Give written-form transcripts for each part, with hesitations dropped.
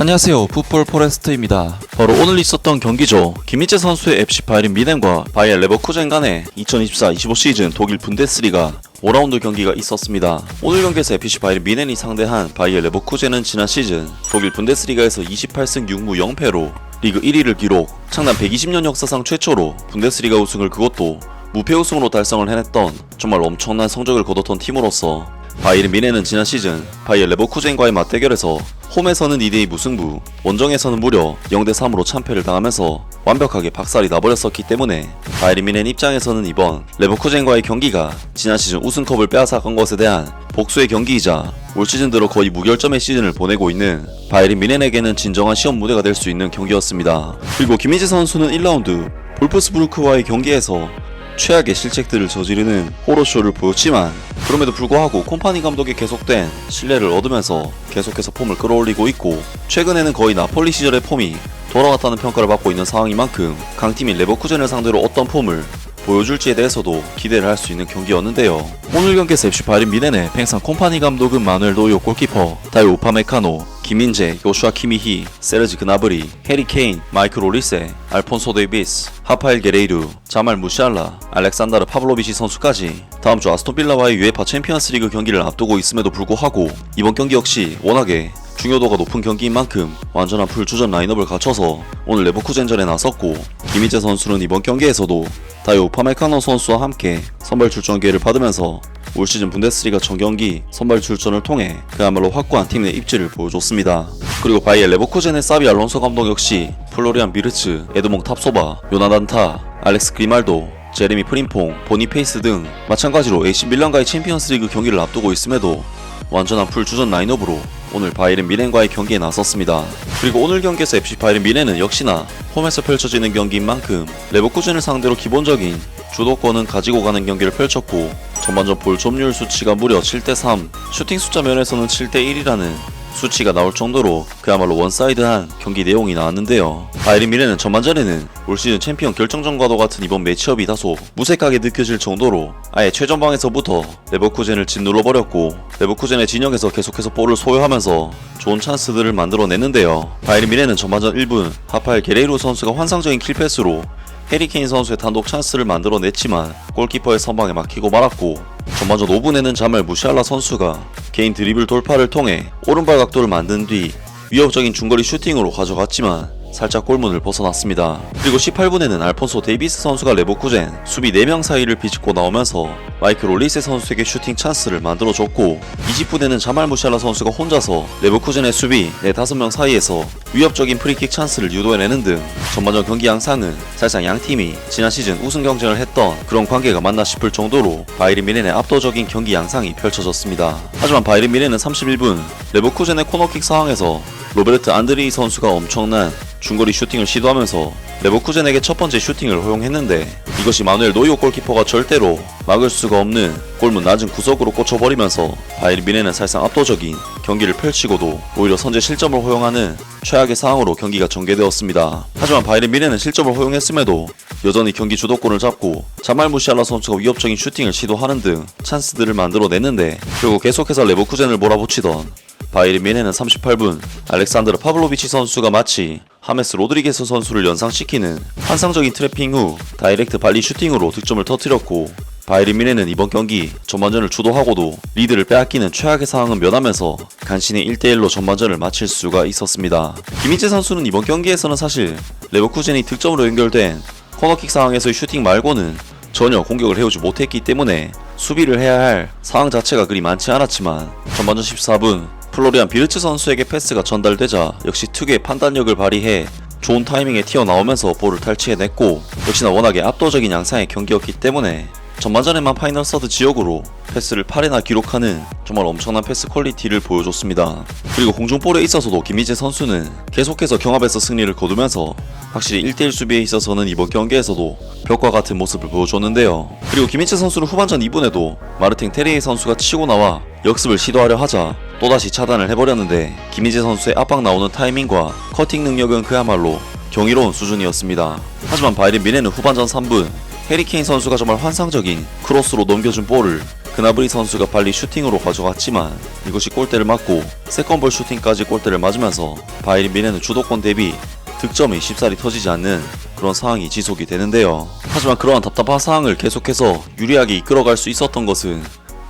안녕하세요, 풋볼 포레스트입니다. 바로 오늘 있었던 경기죠. 김민재 선수의 FC 바이에른 뮌헨과 바이에른 레버쿠젠 간의 2024-25 시즌 독일 분데스리가 5라운드 경기가 있었습니다. 오늘 경기에서 FC 바이에른 뮌헨이 상대한 바이에른 레버쿠젠은 지난 시즌 독일 분데스리가에서 28승 6무 0패로 리그 1위를 기록, 창단 120년 역사상 최초로 분데스리가 우승을 그것도 무패 우승으로 달성을 해냈던 정말 엄청난 성적을 거뒀던 팀으로서 바이에른 뮌헨은 지난 시즌 바이에른 레버쿠젠과의 맞대결에서 홈에서는 2대2 무승부, 원정에서는 무려 0대3으로 참패를 당하면서 완벽하게 박살이 나버렸었기 때문에 바이에른 뮌헨 입장에서는 이번 레버쿠젠과의 경기가 지난 시즌 우승컵을 빼앗아간 것에 대한 복수의 경기이자 올 시즌 들어 거의 무결점의 시즌을 보내고 있는 바이에른 뮌헨에게는 진정한 시험 무대가 될 수 있는 경기였습니다. 그리고 김민재 선수는 1라운드 볼프스부르크와의 경기에서 최악의 실책들을 저지르는 호러쇼를 보였지만 그럼에도 불구하고 콤파니 감독의 계속된 신뢰를 얻으면서 계속해서 폼을 끌어올리고 있고, 최근에는 거의 나폴리 시절의 폼이 돌아왔다는 평가를 받고 있는 상황인 만큼 강팀인 레버쿠젠을 상대로 어떤 폼을 보여줄지에 대해서도 기대를 할 수 있는 경기였는데요. 오늘 경기에서 FC 바이에른 뮌헨의 팽상 콤파니 감독은 마누엘 노이어 골키퍼, 다이오 우파메카노, 김민재, 요슈아 키미히, 세르지 그나브리, 해리 케인, 마이클 올리세, 알폰소 데이비스, 하파엘 게레이루, 자말 무시알라, 알렉산다르 파블로비치 선수까지 다음주 아스톤빌라와의 UEFA 챔피언스리그 경기를 앞두고 있음에도 불구하고 이번 경기 역시 워낙에 중요도가 높은 경기인 만큼 완전한 풀주전 라인업을 갖춰서 오늘 레버쿠젠전에 나섰고, 김민재 선수는 이번 경기에서도 다이오 우파메카노 선수와 함께 선발 출전 기회를 받으면서 올 시즌 분데스리가 전경기 선발 출전을 통해 그야말로 확고한 팀 내 입지를 보여줬습니다. 그리고 바이에른 레버쿠젠의 사비 알론소 감독 역시 플로리안 비르츠, 에드몽 탑소바, 요나단 타, 알렉스 그리말도, 제레미 프림퐁, 보니페이스 등 마찬가지로 AC 밀란과의 챔피언스리그 경기를 앞두고 있음에도 완전한 풀주전 라인업으로 오늘 바이에른 뮌헨과의 경기에 나섰습니다. 그리고 오늘 경기에서 FC 바이에른 뮌헨은 역시나 홈에서 펼쳐지는 경기인 만큼 레버쿠젠을 상대로 기본적인 주도권은 가지고 가는 경기를 펼쳤고, 전반전 볼 점유율 수치가 무려 7대3, 슈팅 숫자 면에서는 7대1이라는 수치가 나올 정도로 그야말로 원사이드한 경기 내용이 나왔는데요. 바이에른 뮌헨은 전반전에는 올 시즌 챔피언 결정전과도 같은 이번 매치업이 다소 무색하게 느껴질 정도로 아예 최전방에서부터 레버쿠젠을 짓눌러버렸고, 레버쿠젠의 진영에서 계속해서 볼을 소유하면서 좋은 찬스들을 만들어냈는데요. 바이에른 뮌헨은 전반전 1분 하파엘 게레이루 선수가 환상적인 킬패스로 해리 케인 선수의 단독 찬스를 만들어냈지만 골키퍼의 선방에 막히고 말았고, 전반전 5분에는 자말 무시알라 선수가 개인 드리블 돌파를 통해 오른발 각도를 만든 뒤 위협적인 중거리 슈팅으로 가져갔지만 살짝 골문을 벗어났습니다. 그리고 18분에는 알폰소 데이비스 선수가 레버쿠젠 수비 4명 사이를 비집고 나오면서 마이클 올리세 선수에게 슈팅 찬스를 만들어줬고, 20분에는 자말 무시알라 선수가 혼자서 레버쿠젠의 수비 4-5명 사이에서 위협적인 프리킥 찬스를 유도해내는 등 전반전 경기 양상은 사실상 양팀이 지난 시즌 우승 경쟁을 했던 그런 관계가 맞나 싶을 정도로 바이에른 뮌헨의 압도적인 경기 양상이 펼쳐졌습니다. 하지만 바이에른 뮌헨은 31분 레버쿠젠의 코너킥 상황에서 로베르트 안드레이 선수가 엄청난 중거리 슈팅을 시도하면서 레버쿠젠에게 첫 번째 슈팅을 허용했는데, 이것이 마누엘 노이어 골키퍼가 절대로 막을 수가 없는 골문 낮은 구석으로 꽂혀버리면서 바이에른 뮌헨은 사실상 압도적인 경기를 펼치고도 오히려 선제 실점을 허용하는 최악의 상황으로 경기가 전개되었습니다. 하지만 바이에른 뮌헨은 실점을 허용했음에도 여전히 경기 주도권을 잡고 자말 무시알라 선수가 위협적인 슈팅을 시도하는 등 찬스들을 만들어냈는데, 결국 계속해서 레버쿠젠을 몰아붙이던 바이에른 뮌헨은 38분 알렉산드르 파블로비치 선수가 마치 하메스 로드리게스 선수를 연상시키는 환상적인 트래핑 후 다이렉트 발리 슈팅으로 득점을 터뜨렸고, 바이에른 뮌헨은 이번 경기 전반전을 주도하고도 리드를 빼앗기는 최악의 상황은 면하면서 간신히 1대1로 전반전을 마칠 수가 있었습니다. 김민재 선수는 이번 경기에서는 사실 레버쿠젠이 득점으로 연결된 코너킥 상황에서의 슈팅 말고는 전혀 공격을 해오지 못했기 때문에 수비를 해야 할 상황 자체가 그리 많지 않았지만, 전반전 14분 플로리안 비르츠 선수에게 패스가 전달되자 역시 특유의 판단력을 발휘해 좋은 타이밍에 튀어나오면서 볼을 탈취해냈고, 역시나 워낙에 압도적인 양상의 경기였기 때문에 전반전에만 파이널 서드 지역으로 패스를 8회나 기록하는 정말 엄청난 패스 퀄리티를 보여줬습니다. 그리고 공중볼에 있어서도 김민재 선수는 계속해서 경합에서 승리를 거두면서 확실히 1대1 수비에 있어서는 이번 경기에서도 벽과 같은 모습을 보여줬는데요. 그리고 김민재 선수는 후반전 2분에도 마르팅 테리에 선수가 치고 나와 역습을 시도하려 하자 또다시 차단을 해버렸는데, 김민재 선수의 압박 나오는 타이밍과 커팅 능력은 그야말로 경이로운 수준이었습니다. 하지만 바이에른 뮌헨은 후반전 3분 해리 케인 선수가 정말 환상적인 크로스로 넘겨준 볼을 그나브리 선수가 빨리 슈팅으로 가져갔지만 이것이 골대를 맞고 세컨볼 슈팅까지 골대를 맞으면서 바이에른 뮌헨은 주도권 대비 득점이 쉽사리 터지지 않는 그런 상황이 지속이 되는데요. 하지만 그러한 답답한 상황을 계속해서 유리하게 이끌어갈 수 있었던 것은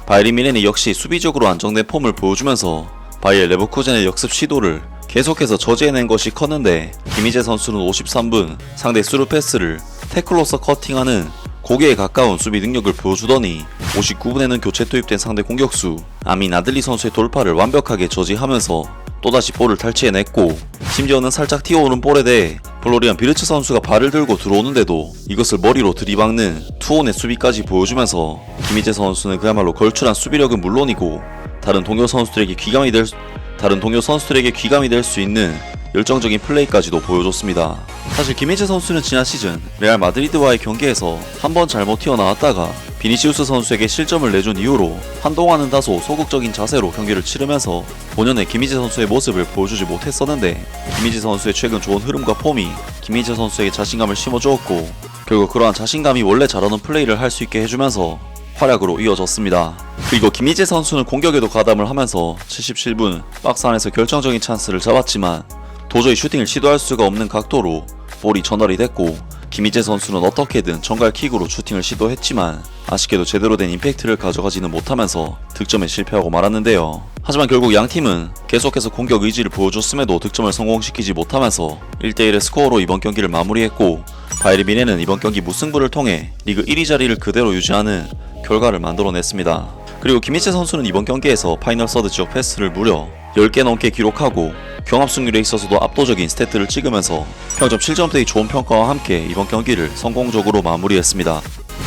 바이에른 뮌헨이 역시 수비적으로 안정된 폼을 보여주면서 바이에르 레버쿠젠의 역습 시도를 계속해서 저지해낸 것이 컸는데, 김희재 선수는 53분 상대 스루 패스를 태클로서 커팅하는 고개에 가까운 수비 능력을 보여주더니 59분에는 교체 투입된 상대 공격수 아민 아들리 선수의 돌파를 완벽하게 저지하면서 또다시 볼을 탈취해냈고, 심지어는 살짝 튀어오른 볼에 대해 플로리안 비르츠 선수가 발을 들고 들어오는데도 이것을 머리로 들이박는 투혼의 수비까지 보여주면서 김희재 선수는 그야말로 걸출한 수비력은 물론이고 다른 동료 선수들에게 귀감이 될 수 있는 열정적인 플레이까지도 보여줬습니다. 사실 김희재 선수는 지난 시즌 레알 마드리드와의 경기에서 한번 잘못 튀어나왔다가 비니시우스 선수에게 실점을 내준 이후로 한동안은 다소 소극적인 자세로 경기를 치르면서 본연의 김희재 선수의 모습을 보여주지 못했었는데, 김희재 선수의 최근 좋은 흐름과 폼이 김희재 선수에게 자신감을 심어주었고 결국 그러한 자신감이 원래 잘하는 플레이를 할 수 있게 해주면서 활약으로 이어졌습니다. 그리고 김희재 선수는 공격에도 가담을 하면서 77분 박스 안에서 결정적인 찬스를 잡았지만 도저히 슈팅을 시도할 수가 없는 각도로 볼이 전달이 됐고, 김희재 선수는 어떻게든 정갈킥으로 슈팅을 시도했지만 아쉽게도 제대로 된 임팩트를 가져가지는 못하면서 득점에 실패하고 말았는데요. 하지만 결국 양팀은 계속해서 공격 의지를 보여줬음에도 득점을 성공시키지 못하면서 1대1의 스코어로 이번 경기를 마무리했고, 바이에른 뮌헨은 이번 경기 무승부를 통해 리그 1위 자리를 그대로 유지하는 결과를 만들어냈습니다. 그리고 김희재 선수는 이번 경기에서 파이널 서드 지역 패스를 무려 10개 넘게 기록하고 경합 승률에 있어서도 압도적인 스탯들을 찍으면서 평점 7점대의 좋은 평가와 함께 이번 경기를 성공적으로 마무리했습니다.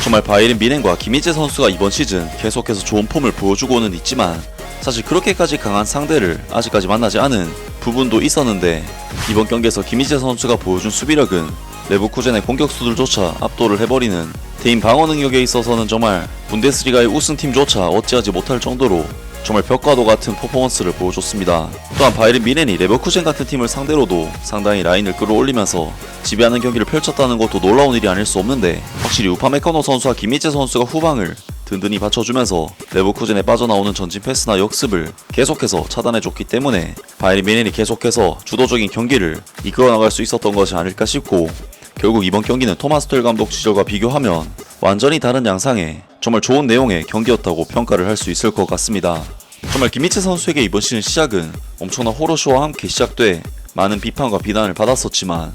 정말 바이에른 뮌헨과 김희재 선수가 이번 시즌 계속해서 좋은 폼을 보여주고는 있지만 사실 그렇게까지 강한 상대를 아직까지 만나지 않은 부분도 있었는데, 이번 경기에서 김희재 선수가 보여준 수비력은 레버쿠젠의 공격수들조차 압도를 해버리는 대인 방어 능력에 있어서는 정말 분데스리가의 우승팀조차 어찌하지 못할 정도로 정말 벽과도 같은 퍼포먼스를 보여줬습니다. 또한 바이에른 뮌헨이 레버쿠젠 같은 팀을 상대로도 상당히 라인을 끌어올리면서 지배하는 경기를 펼쳤다는 것도 놀라운 일이 아닐 수 없는데, 확실히 우파메카노 선수와 김희재 선수가 후방을 든든히 받쳐주면서 레버쿠젠에 빠져나오는 전진 패스나 역습을 계속해서 차단해줬기 때문에 바이에른 뮌헨이 계속해서 주도적인 경기를 이끌어나갈 수 있었던 것이 아닐까 싶고, 결국 이번 경기는 토마스 툴 감독 시절과 비교하면 완전히 다른 양상의 정말 좋은 내용의 경기였다고 평가를 할 수 있을 것 같습니다. 정말 김희재 선수에게 이번 시즌 시작은 엄청난 호러쇼와 함께 시작돼 많은 비판과 비난을 받았었지만,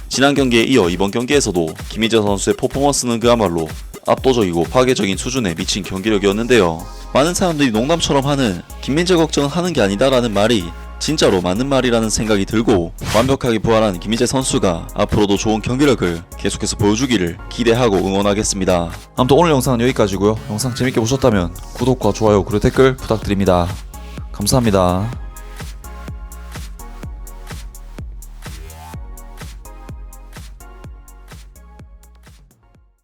지난 경기에 이어 이번 경기에서도 김희재 선수의 퍼포먼스는 그야말로 압도적이고 파괴적인 수준에 미친 경기력이었는데요. 많은 사람들이 농담처럼 하는 김민재 걱정은 하는 게 아니다라는 말이 진짜로 맞는 말이라는 생각이 들고, 완벽하게 부활한 김희재 선수가 앞으로도 좋은 경기력을 계속해서 보여주기를 기대하고 응원하겠습니다. 아무튼 오늘 영상은 여기까지고요. 영상 재밌게 보셨다면 구독과 좋아요 그리고 댓글 부탁드립니다. 감사합니다.